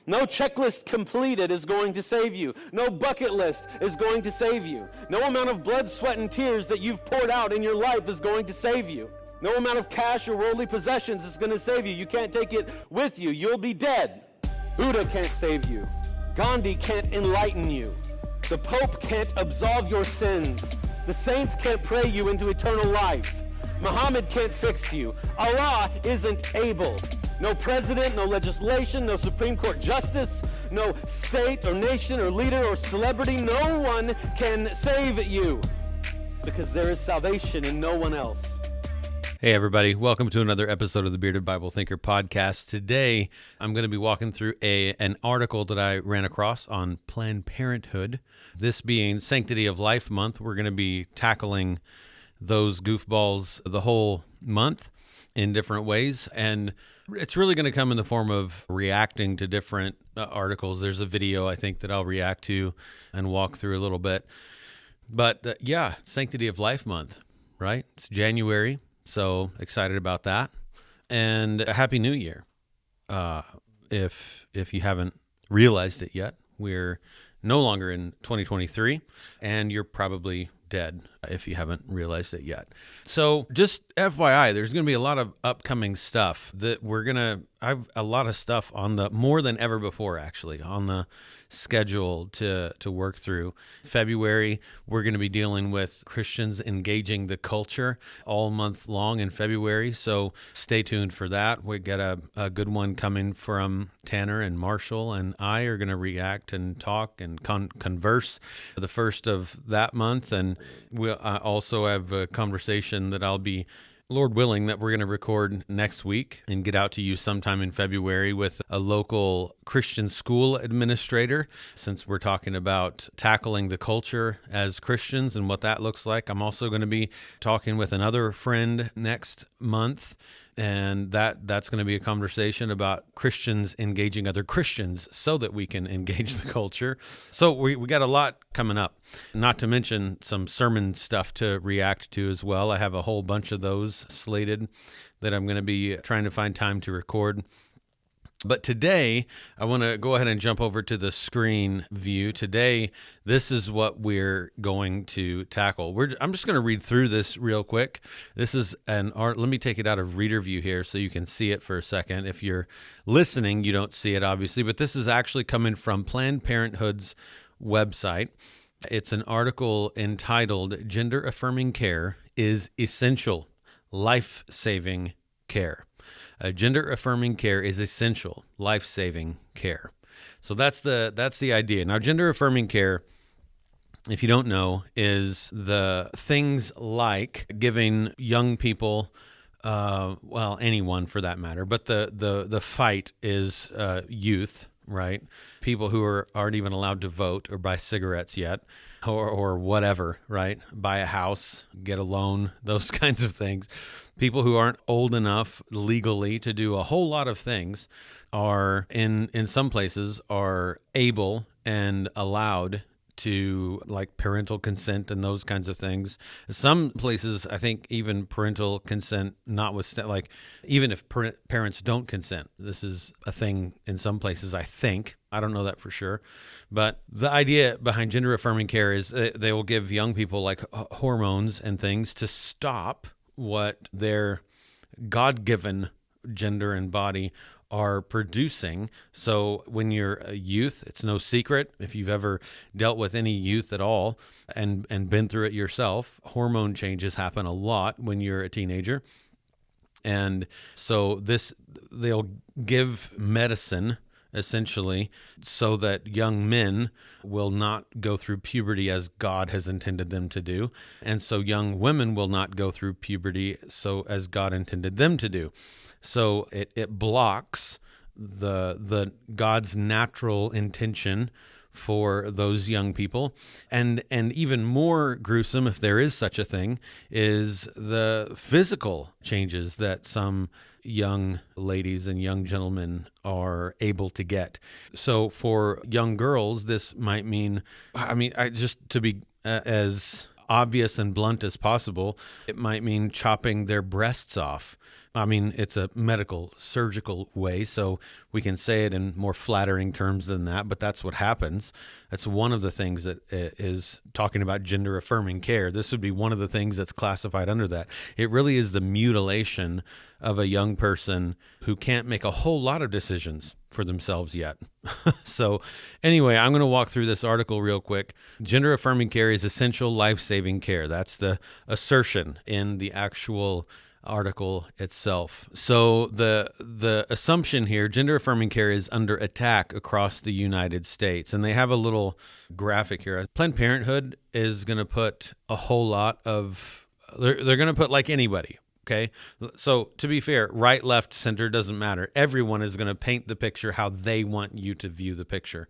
No checklist completed is going to save you. No bucket list is going to save you. No amount of blood, sweat, and tears that you've poured out in your life is going to save you. No amount of cash or worldly possessions is going to save you. You can't take it with you. You'll be dead. Buddha can't save you. Gandhi can't enlighten you. The Pope can't absolve your sins. The saints can't pray you into eternal life. Muhammad can't fix you. Allah isn't able. No president, no legislation, no Supreme Court justice, no state or nation or leader or celebrity. No one can save you because there is salvation in no one else. Hey everybody, welcome to another episode of the Bearded Bible Thinker podcast. Today, I'm going to be walking through an article that I ran across on Planned Parenthood. This being Sanctity of Life Month, we're going to be tackling those goofballs the whole month in different ways, and it's really going to come in the form of reacting to different articles. There's a video I think that I'll react to and walk through a little bit. But Sanctity of Life Month, right? It's January. So excited about that, and a Happy New Year. If you haven't realized it yet, we're no longer in 2023, and you're probably dead if you haven't realized it yet. So just FYI, there's going to be a lot of upcoming stuff that I have a lot of stuff on the, more than ever before actually, on the schedule to work through. February, we're going to be dealing with Christians engaging the culture all month long in February. So stay tuned for that. We got a good one coming from Tanner and Marshall, and I are going to react and talk and converse the first of that month. And we'll also have a conversation that I'll be, Lord willing, that we're going to record next week and get out to you sometime in February with a local Christian school administrator, since we're talking about tackling the culture as Christians and what that looks like. I'm also going to be talking with another friend next month, and that's going to be a conversation about Christians engaging other Christians so that we can engage the culture. So we got a lot coming up, not to mention some sermon stuff to react to as well. I have a whole bunch of those slated that I'm going to be trying to find time to record. But today, I want to go ahead and jump over to the screen view. Today, this is what we're going to tackle. I'm just going to read through this real quick. This is an art. Let me take it out of reader view here so you can see it for a second. If you're listening, you don't see it, obviously, but this is actually coming from Planned Parenthood's website. It's an article entitled Gender-Affirming Care is Essential, Life-Saving Care. Gender-affirming care is essential, life-saving care. So that's the idea. Now, gender-affirming care, if you don't know, is the things like giving young people, anyone for that matter, but the fight is youth, right? People who aren't even allowed to vote or buy cigarettes yet, or whatever, right? Buy a house, get a loan, those kinds of things. People who aren't old enough legally to do a whole lot of things are, in some places, are able and allowed to, like, parental consent and those kinds of things. Some places, I think, even parental consent, notwithstanding, like, even if parents don't consent, this is a thing in some places, I think. I don't know that for sure. But the idea behind gender-affirming care is they will give young people, like, hormones and things to stop what their God-given gender and body are producing. So when you're a youth, it's no secret, if you've ever dealt with any youth at all and been through it yourself, hormone changes happen a lot when you're a teenager. And so they'll give medicine essentially so that young men will not go through puberty as God has intended them to do. And so young women will not go through puberty so as God intended them to do. So it blocks the God's natural intention for those young people. And even more gruesome, if there is such a thing, is the physical changes that some young ladies and young gentlemen are able to get. So for young girls, this might mean, just to be as obvious and blunt as possible, it might mean chopping their breasts off, I mean, it's a medical, surgical way, so we can say it in more flattering terms than that, but that's what happens. That's one of the things that is talking about gender-affirming care. This would be one of the things that's classified under that. It really is the mutilation of a young person who can't make a whole lot of decisions for themselves yet. So anyway, I'm going to walk through this article real quick. Gender-affirming care is essential life-saving care. That's the assertion in the actual article itself. So the assumption here, gender-affirming care is under attack across the United States. And they have a little graphic here. Planned Parenthood is going to put a whole lot of, they're going to put like anybody. Okay. So to be fair, right, left, center doesn't matter. Everyone is going to paint the picture how they want you to view the picture.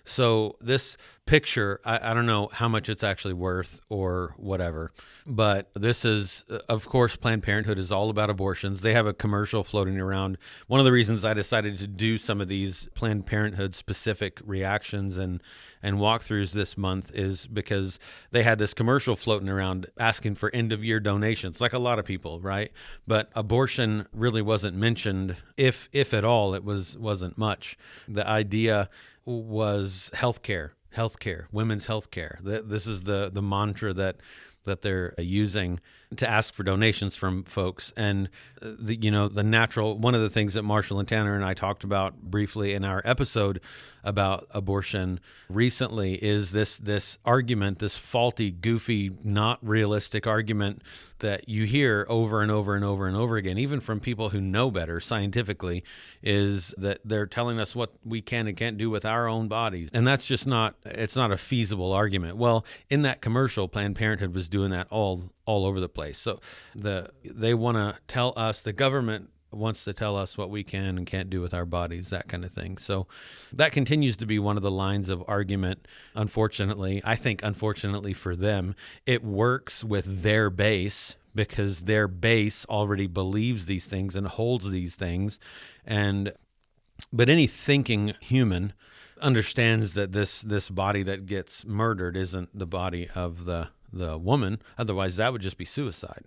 So this picture, I don't know how much it's actually worth or whatever, but this is, of course, Planned Parenthood is all about abortions. They have a commercial floating around. One of the reasons I decided to do some of these Planned Parenthood specific reactions and walkthroughs this month is because they had this commercial floating around asking for end of year donations, like a lot of people, right? But abortion really wasn't mentioned, if at all. It wasn't much. The idea was healthcare, women's healthcare. This is the mantra that they're using to ask for donations from folks. And the natural, one of the things that Marshall and Tanner and I talked about briefly in our episode about abortion recently is this argument, this faulty, goofy, not realistic argument that you hear over and over and over and over again, even from people who know better scientifically, is that they're telling us what we can and can't do with our own bodies. And that's just it's not a feasible argument. Well, in that commercial, Planned Parenthood was doing that all over the place. So they want to tell us, the government wants to tell us what we can and can't do with our bodies, that kind of thing. So that continues to be one of the lines of argument. Unfortunately, I think unfortunately for them, it works with their base because their base already believes these things and holds these things. But any thinking human understands that this body that gets murdered isn't the body of the woman. Otherwise, that would just be suicide,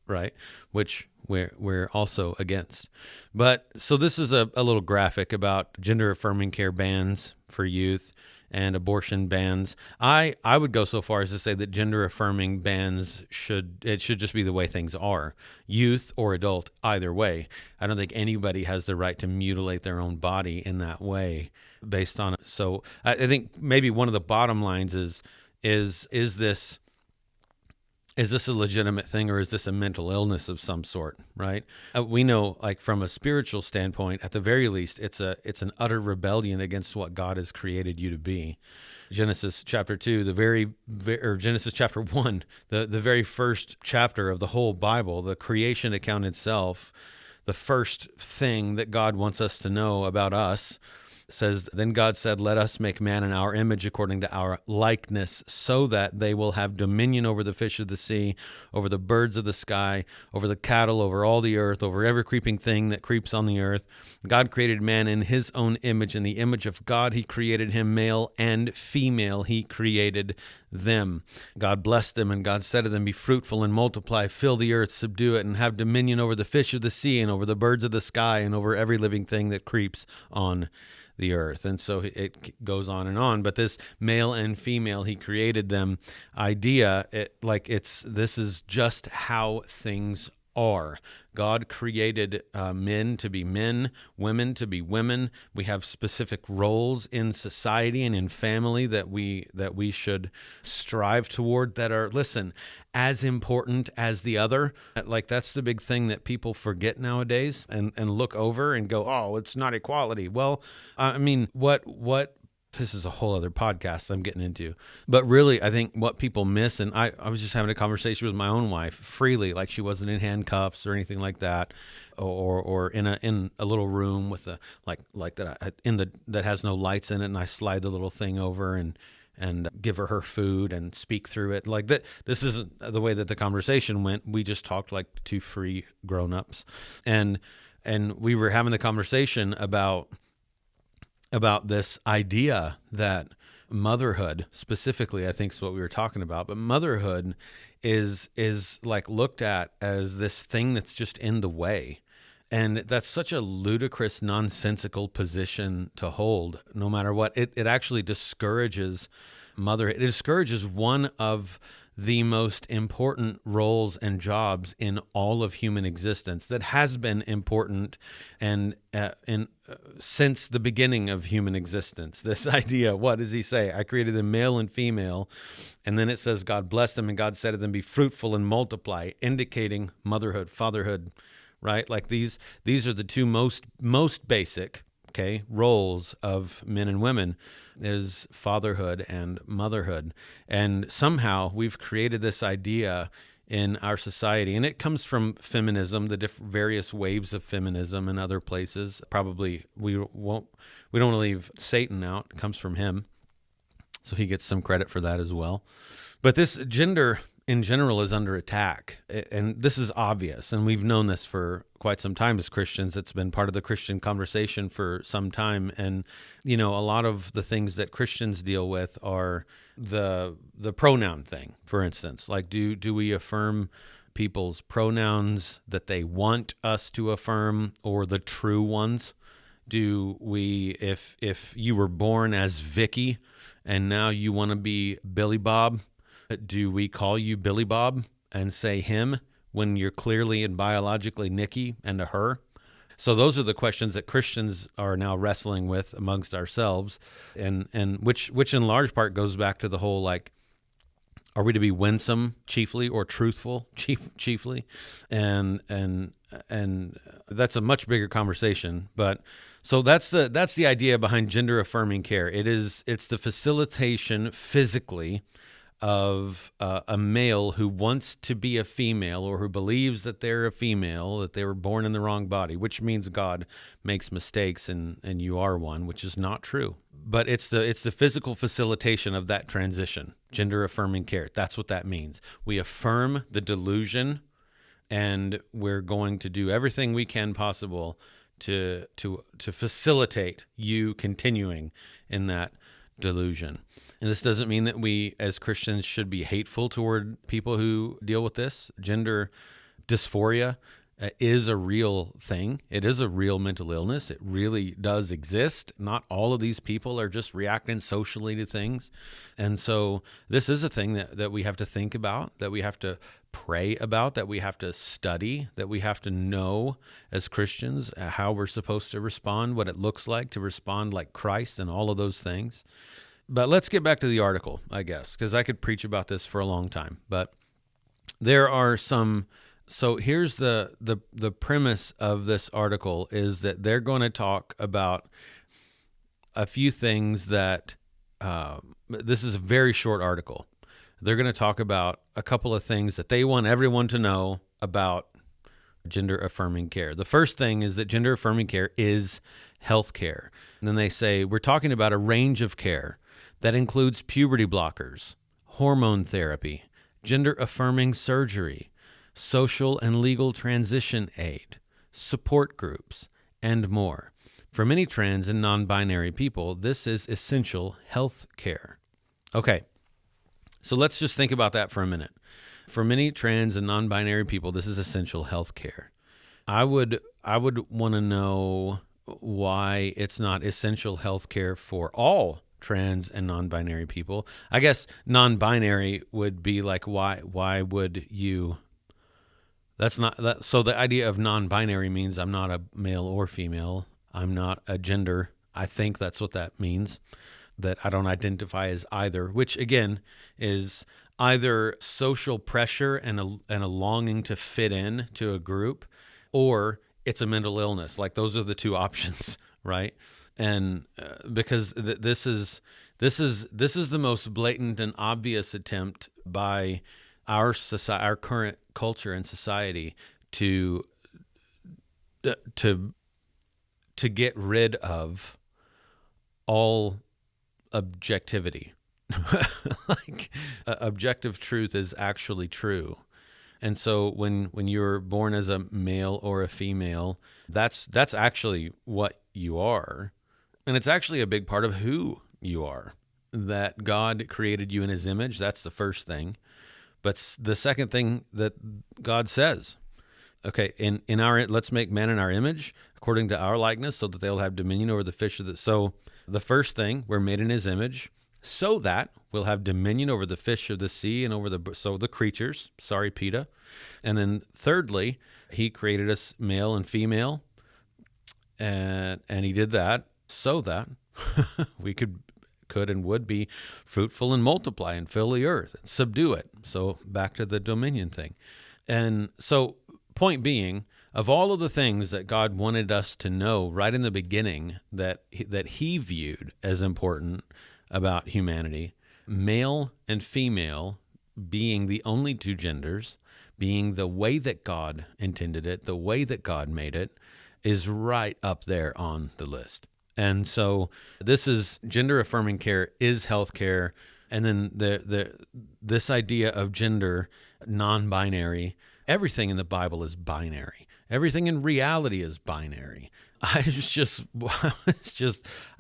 right? Which we're also against. But so this is a little graphic about gender-affirming care bans for youth and abortion bans. I would go so far as to say that gender-affirming bans should just be the way things are. Youth or adult, either way. I don't think anybody has the right to mutilate their own body in that way based on it. So I think maybe one of the bottom lines is this a legitimate thing, or is this a mental illness of some sort, right? We know, like from a spiritual standpoint, at the very least, it's an utter rebellion against what God has created you to be. Genesis chapter 2, or Genesis chapter 1, the very first chapter of the whole Bible, the creation account itself, the first thing that God wants us to know about us, says, "Then God said, let us make man in our image according to our likeness, so that they will have dominion over the fish of the sea, over the birds of the sky, over the cattle, over all the earth, over every creeping thing that creeps on the earth. God created man in his own image. In the image of God he created him, male and female he created them. God blessed them, and God said to them, be fruitful and multiply, fill the earth, subdue it, and have dominion over the fish of the sea, and over the birds of the sky, and over every living thing that creeps on the earth." And so it goes on. But this male and female, he created them idea, this is just how things are. God created men to be men, women to be women. We have specific roles in society and in family that we should strive toward, that are, listen, as important as the other. Like, that's the big thing that people forget nowadays and look over and go, oh, it's not equality. Well, I mean, what this is a whole other podcast I'm getting into. But really, I think what people miss, and I was just having a conversation with my own wife freely, like she wasn't in handcuffs or anything like that, or in a little room with a like that has no lights in it, and I slide the little thing over and give her food and speak through it. Like that. This isn't the way that the conversation went. We just talked like two free grown-ups, and we were having the conversation about this idea that motherhood specifically, I think is what we were talking about. But motherhood is like looked at as this thing that's just in the way. And that's such a ludicrous, nonsensical position to hold, no matter what. It actually discourages motherhood. It discourages one of the most important roles and jobs in all of human existence that has been important and since the beginning of human existence. This idea, what does he say? I created them male and female, and then it says God blessed them and God said to them, be fruitful and multiply, indicating motherhood, fatherhood, right? Like these are the two most basic, roles of men and women is fatherhood and motherhood. And somehow we've created this idea in our society, and it comes from feminism, the various waves of feminism in other places. Probably we don't want to leave Satan out. It comes from him. So he gets some credit for that as well. But this gender in general is under attack. And this is obvious. And we've known this for quite some time as Christians. It's been part of the Christian conversation for some time. And, a lot of the things that Christians deal with are the pronoun thing, for instance. Like, do we affirm people's pronouns that they want us to affirm, or the true ones? Do we, if you were born as Vicky and now you want to be Billy Bob, do we call you Billy Bob and say him when you're clearly and biologically Nikki and a her? So those are the questions that Christians are now wrestling with amongst ourselves, and which in large part goes back to the whole, like, are we to be winsome chiefly or truthful chiefly? And that's a much bigger conversation. But so that's the idea behind gender affirming care. It's the facilitation physically of a male who wants to be a female, or who believes that they're a female, that they were born in the wrong body, which means God makes mistakes and you are one, which is not true. But it's the physical facilitation of that transition, gender affirming care. That's what that means. We affirm the delusion, and we're going to do everything we can possible to facilitate you continuing in that delusion. And this doesn't mean that we as Christians should be hateful toward people who deal with this. Gender dysphoria is a real thing. It is a real mental illness. It really does exist. Not all of these people are just reacting socially to things. And so this is a thing that we have to think about, that we have to pray about, that we have to study, that we have to know as Christians how we're supposed to respond, what it looks like to respond like Christ, and all of those things. But let's get back to the article, I guess, because I could preach about this for a long time. But there are some. So here's the premise of this article is that they're going to talk about a few things that. This is a very short article. They're going to talk about a couple of things that they want everyone to know about gender affirming care. The first thing is that gender affirming care is health care. And then they say we're talking about a range of care that includes puberty blockers, hormone therapy, gender-affirming surgery, social and legal transition aid, support groups, and more. For many trans and non-binary people, this is essential health care. Okay, so let's just think about that for a minute. For many trans and non-binary people, this is essential health care. I would want to know why it's not essential health care for all trans and non-binary people. I guess non-binary would be like, why would you? That's not that. So the idea of non-binary means I'm not a male or female. I'm not a gender. I think that's what that means, that I don't identify as either, which again is either social pressure and a longing to fit in to a group, or it's a mental illness. Like, those are the two options, right? And because this is the most blatant and obvious attempt by our society, our current culture and society, to get rid of all objectivity. Like, objective truth is actually true. And so when you're born as a male or a female, that's actually what you are. And it's actually a big part of who you are. that God created you in his image. That's the first thing. But the second thing that God says, okay, in our, let's make man in our image, according to our likeness, so that they'll have dominion over the fish of the. So the first thing, we're made in his image, so that we'll have dominion over the fish of the sea and over the creatures. Sorry, PETA. And then thirdly, he created us male and female, and he did that so that we could and would be fruitful and multiply and fill the earth and subdue it. So back to the dominion thing. And so point being, of all of the things that God wanted us to know right in the beginning that he viewed as important about humanity, male and female being the only two genders, being the way that God intended it, the way that God made it, is right up there on the list. And so this is gender-affirming care is healthcare, and then this idea of gender, non-binary. Everything in the Bible is binary. Everything in reality is binary. I don't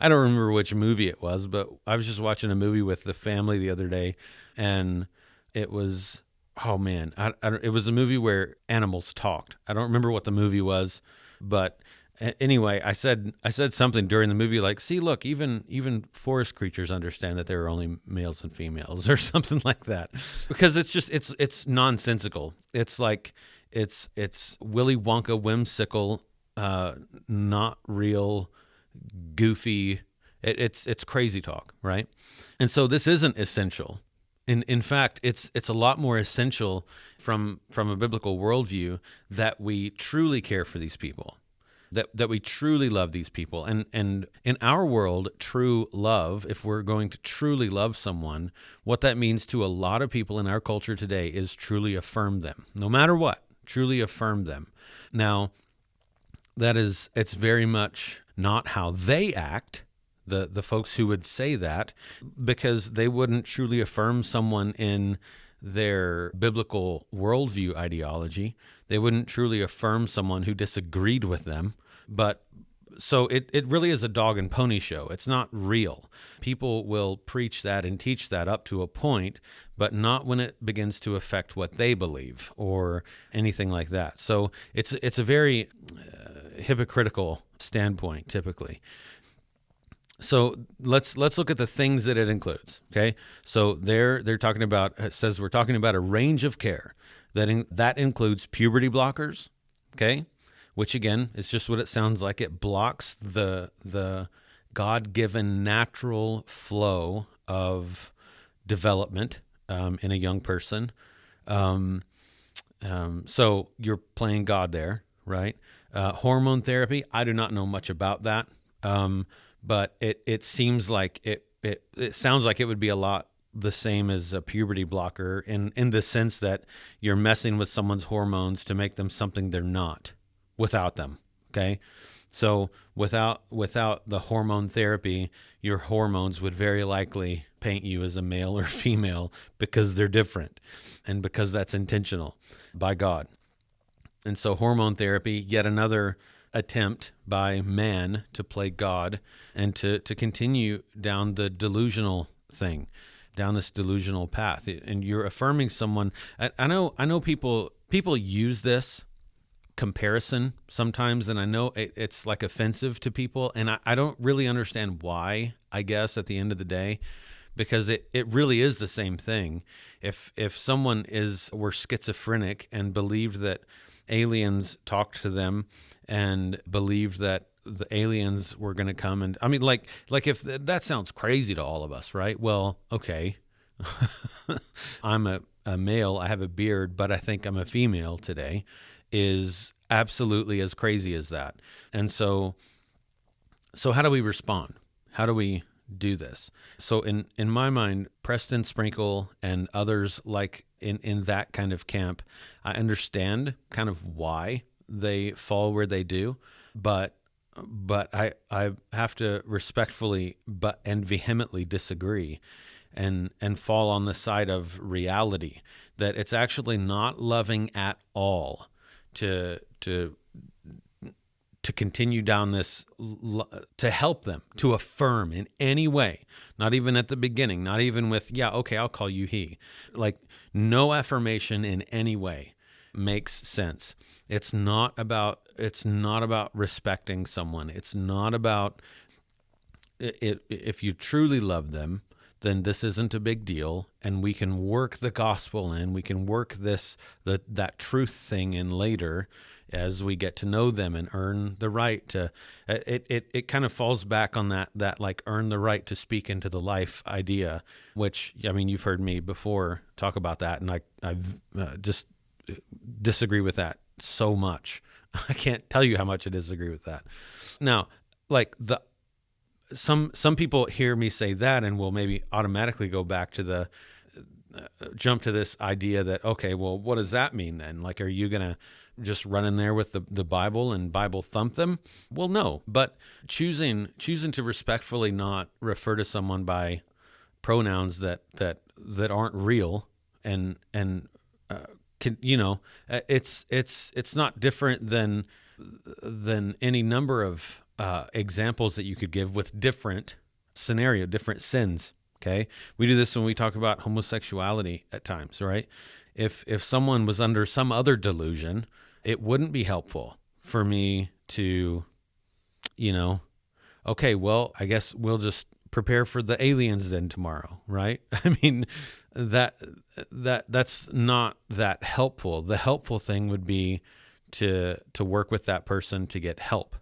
remember which movie it was, but I was just watching a movie with the family the other day, and it was, oh man, it was a movie where animals talked. I don't remember what the movie was, but anyway, I said something during the movie like, see, look, even forest creatures understand that there are only males and females, or something like that, because it's nonsensical. It's like it's Willy Wonka whimsical, not real, goofy. It's crazy talk, right? And so this isn't essential. In fact, it's a lot more essential from a biblical worldview that we truly care for these people. That we truly love these people. And in our world, true love, if we're going to truly love someone, what that means to a lot of people in our culture today is truly affirm them. No matter what, truly affirm them. Now, it's very much not how they act, the folks who would say that, because they wouldn't truly affirm someone in their biblical worldview ideology. They wouldn't truly affirm someone who disagreed with them. But so it really is a dog and pony show. It's not real. People will preach that and teach that up to a point, but not when it begins to affect what they believe or anything like that. So it's a very hypocritical standpoint typically. So let's look at the things that it includes. Okay, so they're talking about, it says we're talking about a range of care that includes puberty blockers. Okay, which again is just what it sounds like. It blocks the God-given natural flow of development in a young person. So you're playing God there, right? Hormone therapy. I do not know much about that. But it seems like it sounds like it would be a lot the same as a puberty blocker in the sense that you're messing with someone's hormones to make them something they're not without them. Okay. So without the hormone therapy, your hormones would very likely paint you as a male or female because they're different and because that's intentional by God. And so hormone therapy, yet another attempt by man to play God and to continue down the delusional thing, down this delusional path. And you're affirming someone. I know people use this comparison sometimes, and I know it's like offensive to people, and I don't really understand why, I guess, at the end of the day, because it really is the same thing. If someone were schizophrenic and believed that aliens talked to them and believed that the aliens were going to come, and I mean, like if that sounds crazy to all of us, right? Well, okay, I'm a male, I have a beard, but I think I'm a female today, is absolutely as crazy as that. And so how do we respond? How do we do this? So in my mind, Preston Sprinkle and others like in that kind of camp, I understand kind of why they fall where they do, but I have to respectfully and vehemently disagree and fall on the side of reality, that it's actually not loving at all to to continue down this, to help them, to affirm in any way, not even at the beginning, not even with, yeah, okay, I'll call you he. Like, no affirmation in any way makes sense. It's not about respecting someone. It's not about, if you truly love them, then this isn't a big deal, and we can work the gospel in, we can work that truth thing in later as we get to know them and earn the right to, it kind of falls back on that like earn the right to speak into the life idea, which, I mean, you've heard me before talk about that, and I've just disagree with that so much. I can't tell you how much I disagree with that. Now, like some people hear me say that and will maybe automatically go back to jump to this idea that, okay, well, what does that mean then? Like, are you going to just run in there with the Bible and Bible thump them? Well, no, but choosing to respectfully not refer to someone by pronouns that aren't real and can, it's not different than any number of examples that you could give with different sins. Okay. We do this when we talk about homosexuality at times, right? If someone was under some other delusion, it wouldn't be helpful for me to, okay, well, I guess we'll just prepare for the aliens then tomorrow, right? I mean, that's not that helpful. The helpful thing would be to work with that person to get help,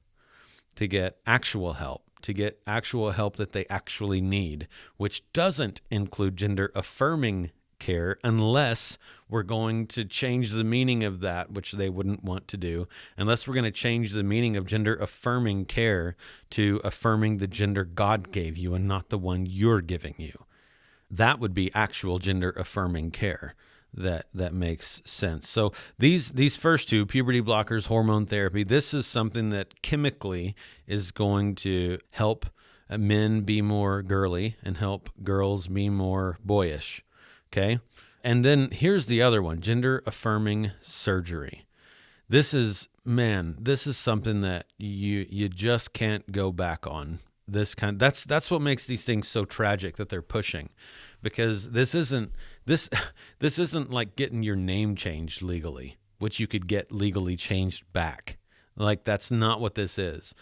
to get actual help, that they actually need, which doesn't include gender-affirming care unless we're going to change the meaning of that, which they wouldn't want to do, unless we're going to change the meaning of gender-affirming care to affirming the gender God gave you and not the one you're giving you. That would be actual gender-affirming care. That makes sense. So these first two, puberty blockers, hormone therapy, this is something that chemically is going to help men be more girly and help girls be more boyish. Okay? And then here's the other one, gender-affirming surgery. This is something that you just can't go back on. That's what makes these things so tragic that they're pushing, because this isn't like getting your name changed legally, which you could get legally changed back. Like, that's not what this is.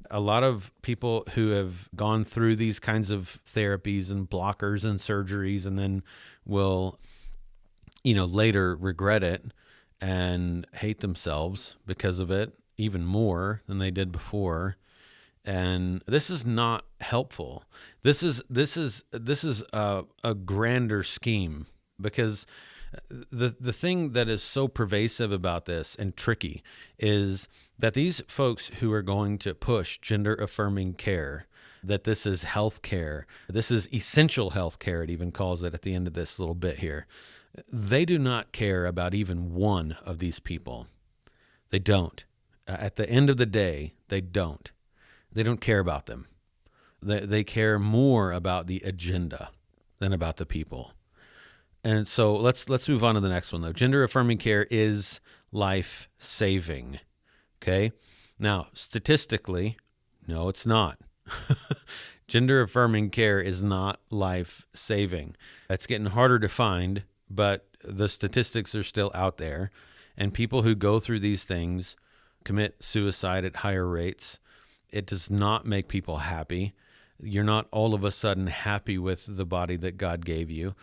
A lot of people who have gone through these kinds of therapies and blockers and surgeries and then will, later regret it and hate themselves because of it even more than they did before. And this is not helpful. This is a grander scheme, because the thing that is so pervasive about this and tricky is that these folks who are going to push gender-affirming care, that this is health care, this is essential health care, it even calls it at the end of this little bit here, they do not care about even one of these people. They don't. At the end of the day, they don't. They don't care about them. They care more about the agenda than about the people. And so let's move on to the next one, though. Gender-affirming care is life-saving. Okay? Now, statistically, no, it's not. Gender-affirming care is not life-saving. It's getting harder to find, but the statistics are still out there. And people who go through these things commit suicide at higher rates. It does not make people happy. You're not all of a sudden happy with the body that God gave you.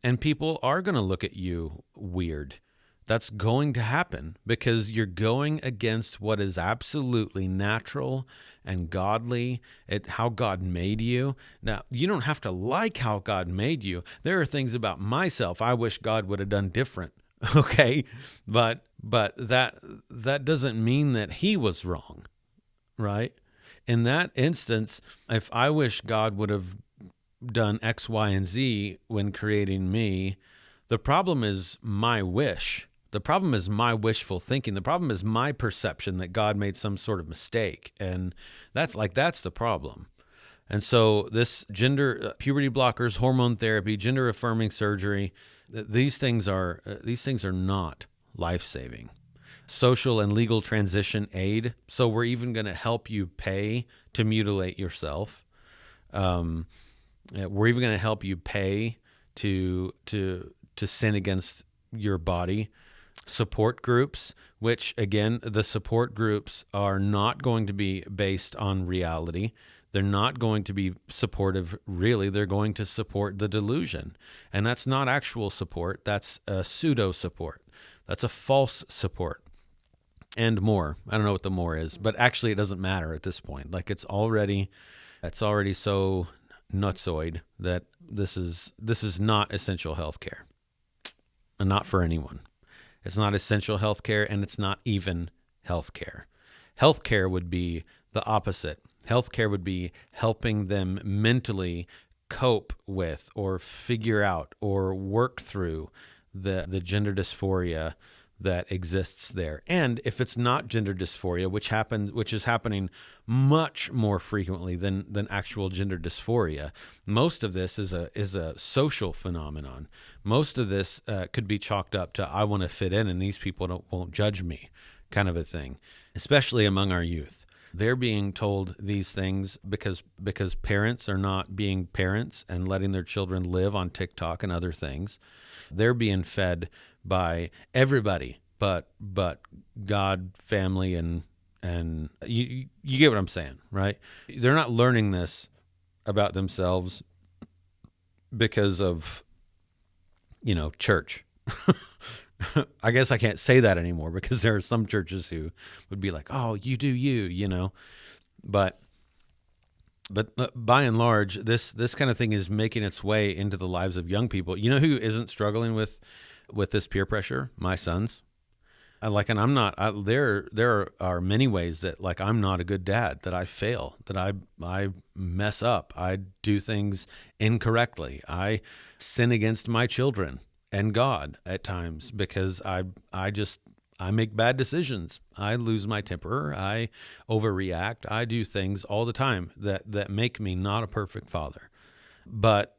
And people are going to look at you weird. That's going to happen because you're going against what is absolutely natural and godly, how God made you. Now, you don't have to like how God made you. There are things about myself I wish God would have done different, okay? But that doesn't mean that he was wrong, right? In that instance, if I wish God would have done X, Y, and Z when creating me, the problem is my wish. The problem is my wishful thinking. The problem is my perception that God made some sort of mistake. And that's the problem. And so this puberty blockers, hormone therapy, gender-affirming surgery, these things are not life-saving. social and legal transition aid. So we're even going to help you pay to mutilate yourself. We're even going to help you pay to sin against your body. Support groups, which again, the support groups are not going to be based on reality. They're not going to be supportive, really. They're going to support the delusion. And that's not actual support. That's a pseudo support. That's a false support. And more. I don't know what the more is, but actually it doesn't matter at this point. Like it's already so nutsoid that this is not essential health care. And not for anyone. It's not essential health care, and it's not even health care. Health care would be the opposite. Health care would be helping them mentally cope with or figure out or work through the gender dysphoria that exists there. And if it's not gender dysphoria, which is happening much more frequently than actual gender dysphoria, most of this is a social phenomenon. Most of this could be chalked up to I want to fit in and these people won't judge me kind of a thing, especially among our youth. They're being told these things because parents are not being parents and letting their children live on TikTok and other things. They're being fed by everybody but God, family, and you get what I'm saying, right? They're not learning this about themselves because of, church. I guess I can't say that anymore because there are some churches who would be like, oh, you do you, but by and large, this kind of thing is making its way into the lives of young people. You know who isn't struggling with this peer pressure? My sons. And I'm not. There are many ways that I'm not a good dad. That I fail. That I mess up. I do things incorrectly. I sin against my children and God at times because I make bad decisions. I lose my temper. I overreact. I do things all the time that make me not a perfect father. But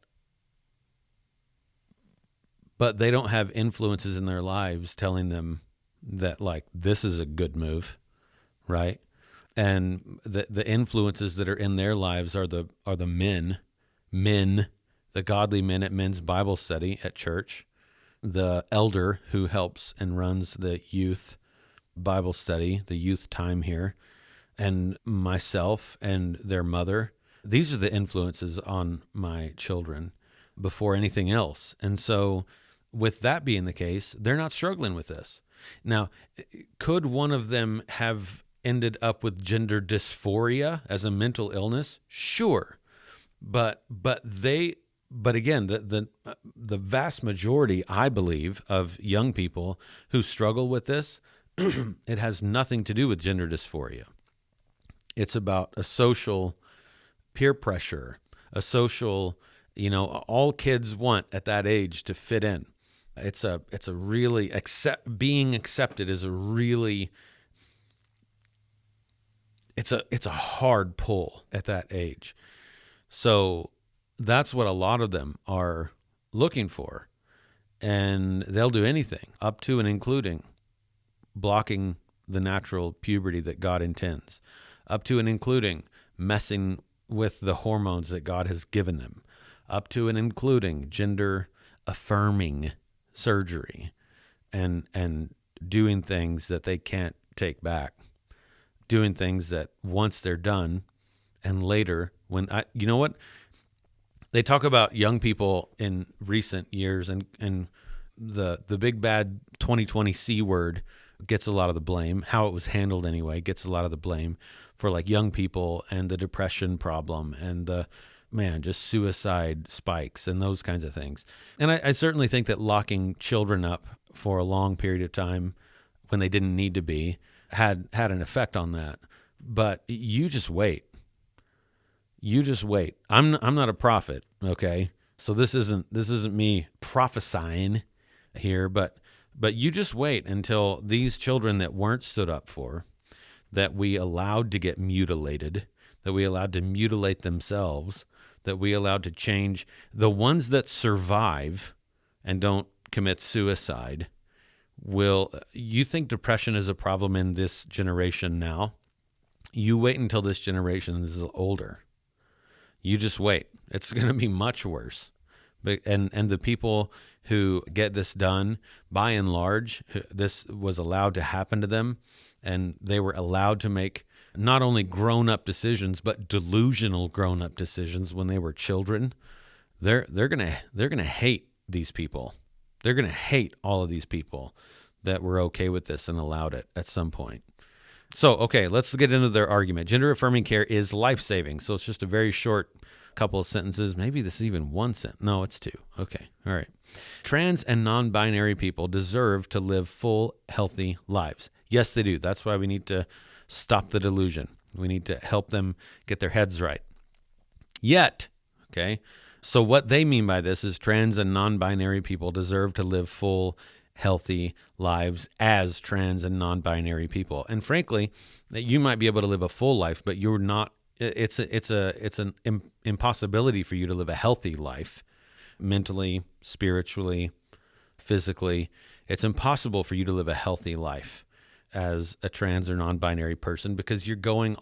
they don't have influences in their lives telling them that this is a good move, right? And the influences that are in their lives are the men, the godly men at men's Bible study at church, the elder who helps and runs the youth Bible study, the youth time here, and myself and their mother. These are the influences on my children before anything else. And so with that being the case, they're not struggling with this. Now, could one of them have ended up with gender dysphoria as a mental illness? Sure. But again, the vast majority, I believe, of young people who struggle with this, it has nothing to do with gender dysphoria. It's about a social peer pressure, a social, all kids want at that age to fit in. It's a really being accepted is a really, it's a hard pull at that age. So that's what a lot of them are looking for. And they'll do anything up to and including blocking the natural puberty that God intends, up to and including messing with the hormones that God has given them, up to and including gender-affirming surgery and doing things that they can't take back, doing things that once they're done and later you know what? They talk about young people in recent years and the big bad 2020 C word gets a lot of the blame. How it was handled anyway gets a lot of the blame for young people and the depression problem and just suicide spikes and those kinds of things. And I certainly think that locking children up for a long period of time when they didn't need to be had an effect on that. But you just wait. You just wait. I'm not a prophet, okay? So this isn't me prophesying here, but you just wait until these children that weren't stood up for, that we allowed to get mutilated, that we allowed to mutilate themselves, that we allowed to change, the ones that survive and don't commit suicide, you think depression is a problem in this generation now? You wait until this generation is older. You just wait. It's going to be much worse. And the people who get this done, by and large, this was allowed to happen to them, and they were allowed to make not only grown-up decisions, but delusional grown-up decisions when they were children. They're gonna hate these people. They're gonna hate all of these people that were okay with this and allowed it at some point. So, okay, let's get into their argument. Gender-affirming care is life-saving. So it's just a very short couple of sentences. Maybe this is even one sentence. No, it's two. Okay, all right. Trans and non-binary people deserve to live full, healthy lives. Yes, they do. That's why we need to stop the delusion. We need to help them get their heads right. Yet, okay, so what they mean by this is trans and non-binary people deserve to live full, healthy lives as trans and non-binary people. And frankly, you might be able to live a full life, but you're not. It's an impossibility for you to live a healthy life, mentally, spiritually, physically. It's impossible for you to live a healthy life as a trans or non-binary person, because you're going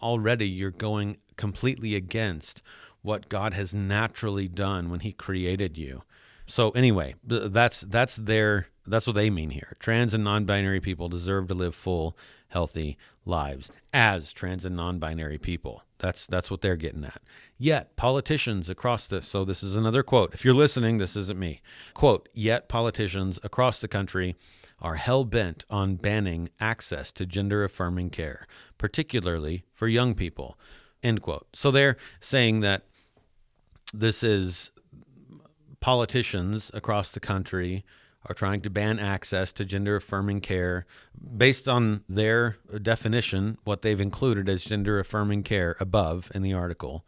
completely against what God has naturally done when he created you. So anyway, that's what they mean here. Trans and non-binary people deserve to live full, healthy lives as trans and non-binary people. That's what they're getting at. Yet politicians across so this is another quote. If you're listening, this isn't me. Quote, yet politicians across the country are hell-bent on banning access to gender-affirming care, particularly for young people, end quote. So they're saying that this is politicians across the country are trying to ban access to gender-affirming care based on their definition, what they've included as gender-affirming care above in the article.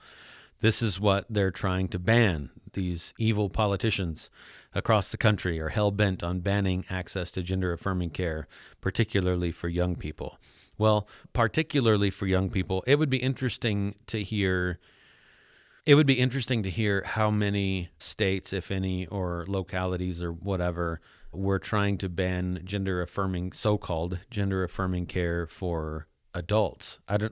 This is what they're trying to ban. These evil politicians across the country are hell-bent on banning access to gender-affirming care, particularly for young people. Well, particularly for young people, it would be interesting to hear how many states, if any, or localities or whatever, were trying to ban so-called gender-affirming care for adults. I'm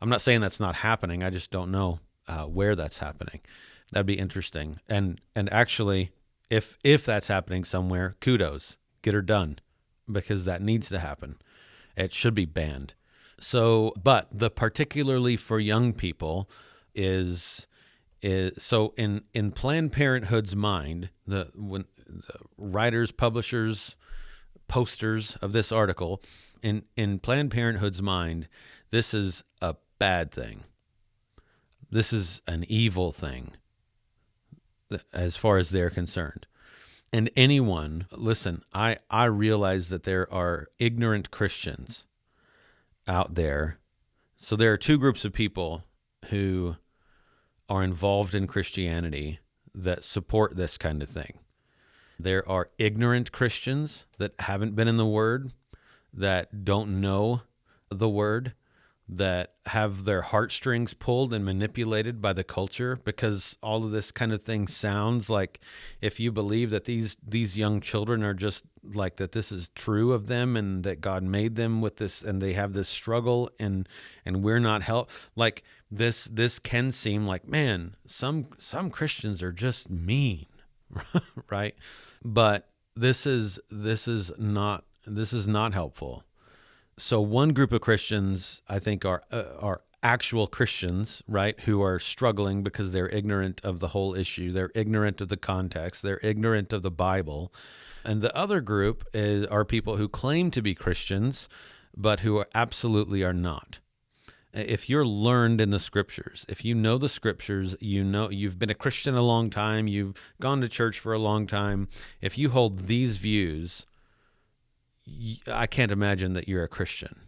not saying that's not happening. I just don't know where that's happening. That'd be interesting. And actually, if that's happening somewhere, kudos, get her done, because that needs to happen. It should be banned. So, but the particularly for young people is so in Planned Parenthood's mind, when the writers, publishers, posters of this article, in Planned Parenthood's mind, this is a bad thing. This is an evil thing, as far as they're concerned. And anyone, listen, I realize that there are ignorant Christians out there. So there are two groups of people who are involved in Christianity that support this kind of thing. There are ignorant Christians that haven't been in the Word, that don't know the Word, that have their heartstrings pulled and manipulated by the culture, because all of this kind of thing sounds like, if you believe that these young children are just like, that this is true of them and that God made them with this and they have this struggle and we're not like this can seem like, man, some Christians are just mean, right? But this is not helpful. So one group of Christians, I think, are actual Christians, right, who are struggling because they're ignorant of the whole issue. They're ignorant of the context. They're ignorant of the Bible. And the other group are people who claim to be Christians, but who absolutely are not. If you're learned in the Scriptures, if you know the Scriptures, you know you've been a Christian a long time, you've gone to church for a long time, if you hold these views, I can't imagine that you're a Christian.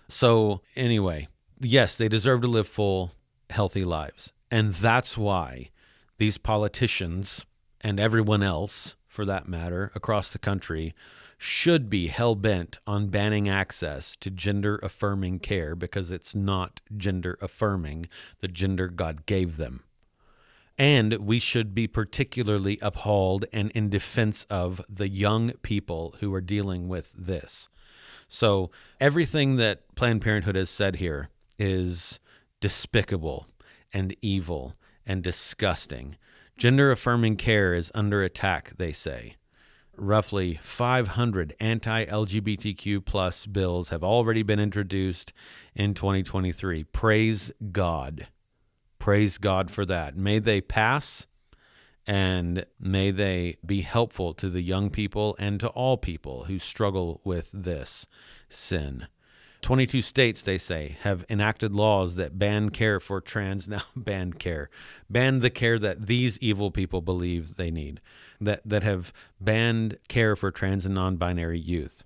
So anyway, yes, they deserve to live full, healthy lives. And that's why these politicians and everyone else, for that matter, across the country, should be hell-bent on banning access to gender-affirming care, because it's not gender-affirming, the gender God gave them. And we should be particularly upheld and in defense of the young people who are dealing with this. So everything that Planned Parenthood has said here is despicable and evil and disgusting. Gender-affirming care is under attack, they say. Roughly 500 anti-LGBTQ plus bills have already been introduced in 2023. Praise God. Praise God for that. May they pass, and may they be helpful to the young people and to all people who struggle with this sin. 22 states, they say, have enacted laws that ban care for ban the care that these evil people believe they need, that have banned care for trans and non-binary youth.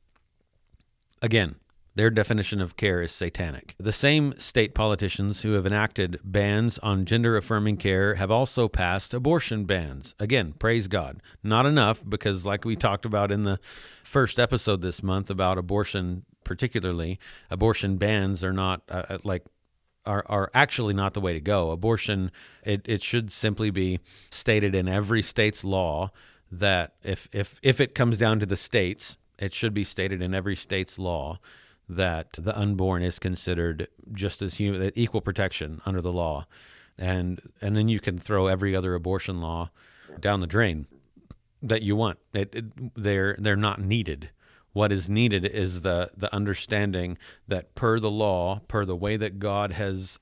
Again, their definition of care is satanic. The same state politicians who have enacted bans on gender-affirming care have also passed abortion bans. Again, praise God. Not enough, because like we talked about in the first episode this month about abortion particularly, abortion bans are not are actually not the way to go. Abortion, it should simply be stated in every state's law that if it comes down to the states, it should be stated in every state's law that the unborn is considered just as human, equal protection under the law, and then you can throw every other abortion law down the drain that you want. They're not needed. What is needed is the understanding that per the law, per the way that God has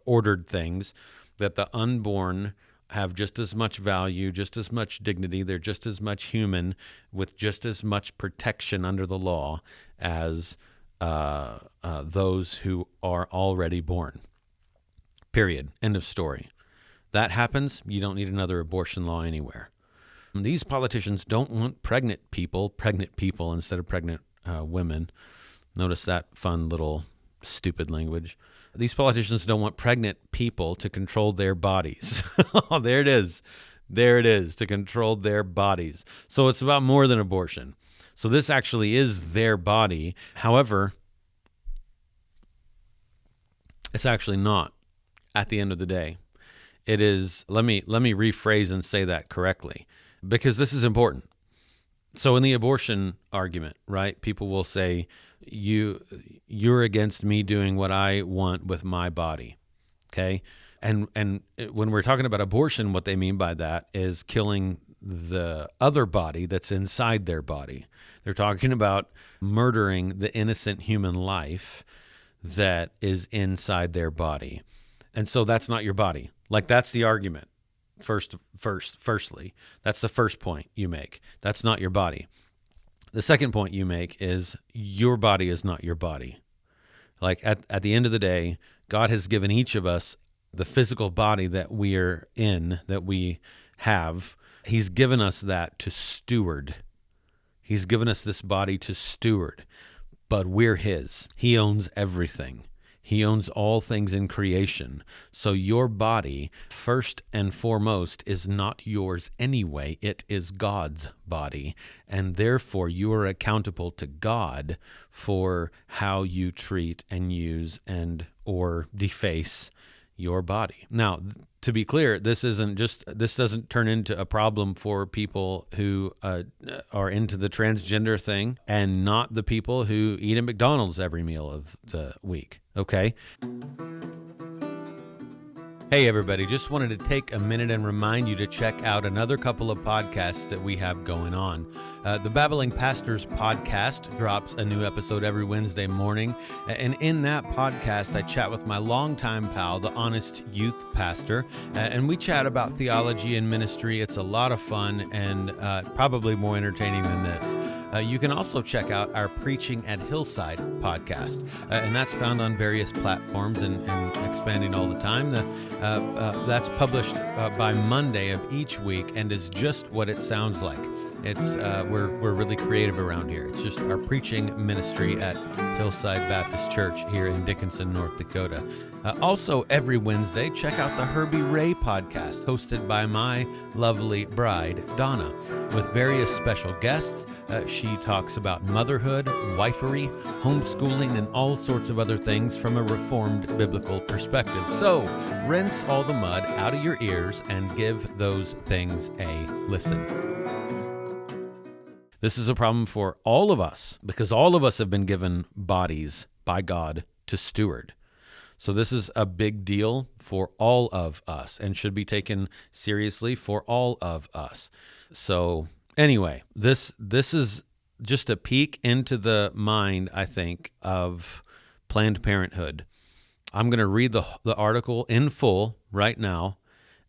ordered things, that the unborn have just as much value, just as much dignity. They're just as much human with just as much protection under the law as those who are already born. Period. End of story. That happens, you don't need another abortion law anywhere. These politicians don't want pregnant people instead of pregnant women. Notice that fun little stupid language. These politicians don't want pregnant people to control their bodies. Oh, there it is. There it is, to control their bodies. So it's about more than abortion. So this actually is their body. However, it's actually not at the end of the day. It is, let me rephrase and say that correctly, because this is important. So in the abortion argument, right, people will say, you're against me doing what I want with my body, okay? And when we're talking about abortion, what they mean by that is killing the other body that's inside their body. They're talking about murdering the innocent human life that is inside their body. And so that's not your body. Like, that's the argument. Firstly, that's the first point you make. That's not your body. The second point you make is your body is not your body. Like, at the end of the day, God has given each of us the physical body that we're in, that we have. He's given us that to steward. He's given us this body to steward, but we're his. He owns everything. He owns all things in creation. So your body, first and foremost, is not yours anyway. It is God's body. And therefore, you are accountable to God for how you treat and use and or deface your body. Now, to be clear, this doesn't turn into a problem for people who are into the transgender thing and not the people who eat at McDonald's every meal of the week. Okay? Hey everybody, just wanted to take a minute and remind you to check out another couple of podcasts that we have going on. The Babbling Pastors podcast drops a new episode every Wednesday morning, and in that podcast I chat with my longtime pal, the Honest Youth Pastor, and we chat about theology and ministry. It's a lot of fun and probably more entertaining than this. You can also check out our Preaching at Hillside podcast, and that's found on various platforms and expanding all the time. That's published by Monday of each week and is just what it sounds like. It's we're really creative around here. It's just our preaching ministry at Hillside Baptist Church here in Dickinson, North Dakota. Also, every Wednesday, check out the Herbie Ray podcast, hosted by my lovely bride, Donna, with various special guests. She talks about motherhood, wifery, homeschooling, and all sorts of other things from a Reformed biblical perspective. So, rinse all the mud out of your ears and give those things a listen. This is a problem for all of us because all of us have been given bodies by God to steward. So this is a big deal for all of us and should be taken seriously for all of us. So anyway, this is just a peek into the mind, I think, of Planned Parenthood. I'm going to read the article in full right now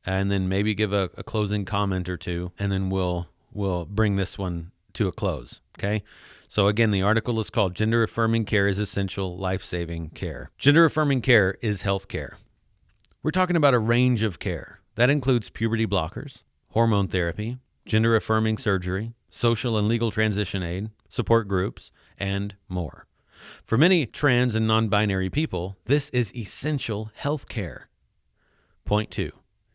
and then maybe give a closing comment or two, and then we'll bring this one to a close, okay? So again, the article is called Gender-Affirming Care is Essential Life-Saving Care. Gender-affirming care is health care. We're talking about a range of care. That includes puberty blockers, hormone therapy, gender-affirming surgery, social and legal transition aid, support groups, and more. For many trans and non-binary people, this is essential health care. Point 2,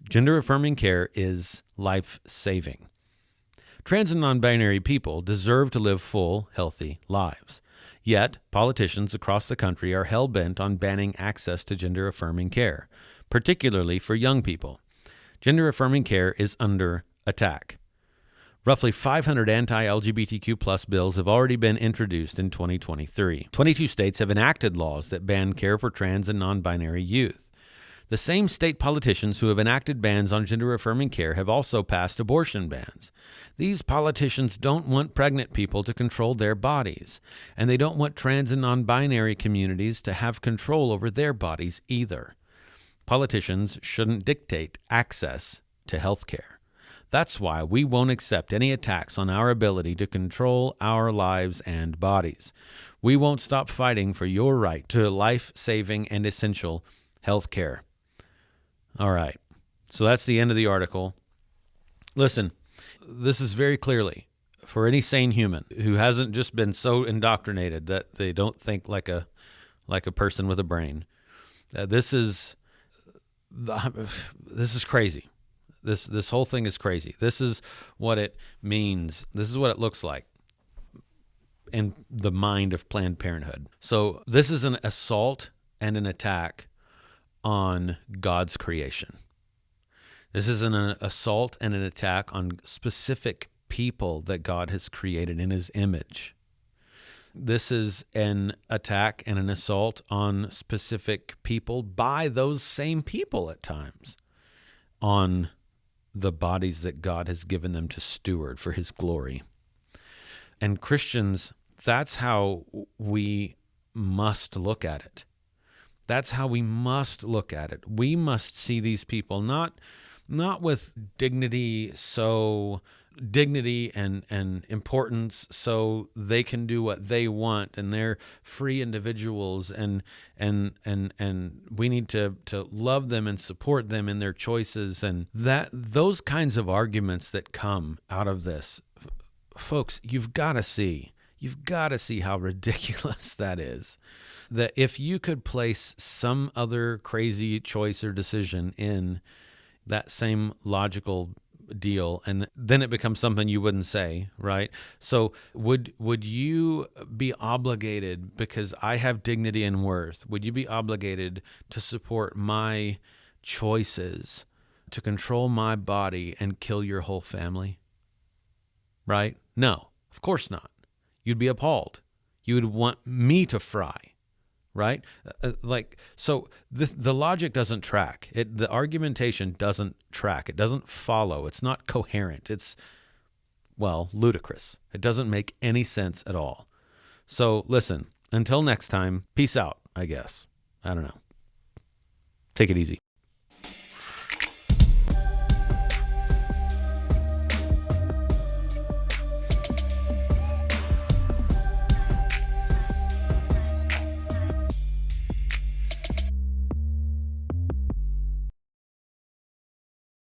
gender-affirming care is life-saving. Trans and non-binary people deserve to live full, healthy lives. Yet, politicians across the country are hell-bent on banning access to gender-affirming care, particularly for young people. Gender-affirming care is under attack. Roughly 500 anti-LGBTQ+ bills have already been introduced in 2023. 22 states have enacted laws that ban care for trans and non-binary youth. The same state politicians who have enacted bans on gender-affirming care have also passed abortion bans. These politicians don't want pregnant people to control their bodies, and they don't want trans and non-binary communities to have control over their bodies either. Politicians shouldn't dictate access to health care. That's why we won't accept any attacks on our ability to control our lives and bodies. We won't stop fighting for your right to life-saving and essential health care. All right, so that's the end of the article. Listen, this is very clearly for any sane human who hasn't just been so indoctrinated that they don't think like a person with a brain. This is crazy. This whole thing is crazy. This is what it means. This is what it looks like in the mind of Planned Parenthood. So this is an assault and an attack on God's creation. This is an assault and an attack on specific people that God has created in his image. This is an attack and an assault on specific people by those same people at times, on the bodies that God has given them to steward for his glory. And Christians, that's how we must look at it. That's how we must look at it. We must see these people not with dignity and importance so they can do what they want and they're free individuals and we need to love them and support them in their choices, and that those kinds of arguments that come out of this, folks, you've got to see how ridiculous that is. That if you could place some other crazy choice or decision in that same logical deal, and then it becomes something you wouldn't say, right? So would you be obligated, because I have dignity and worth, would you be obligated to support my choices, to control my body and kill your whole family? Right? No, of course not. You'd be appalled. You would want me to fry. Right? So the logic doesn't track. The argumentation doesn't track. It doesn't follow. It's not coherent. It's, ludicrous. It doesn't make any sense at all. So listen, until next time, peace out, I guess. I don't know. Take it easy.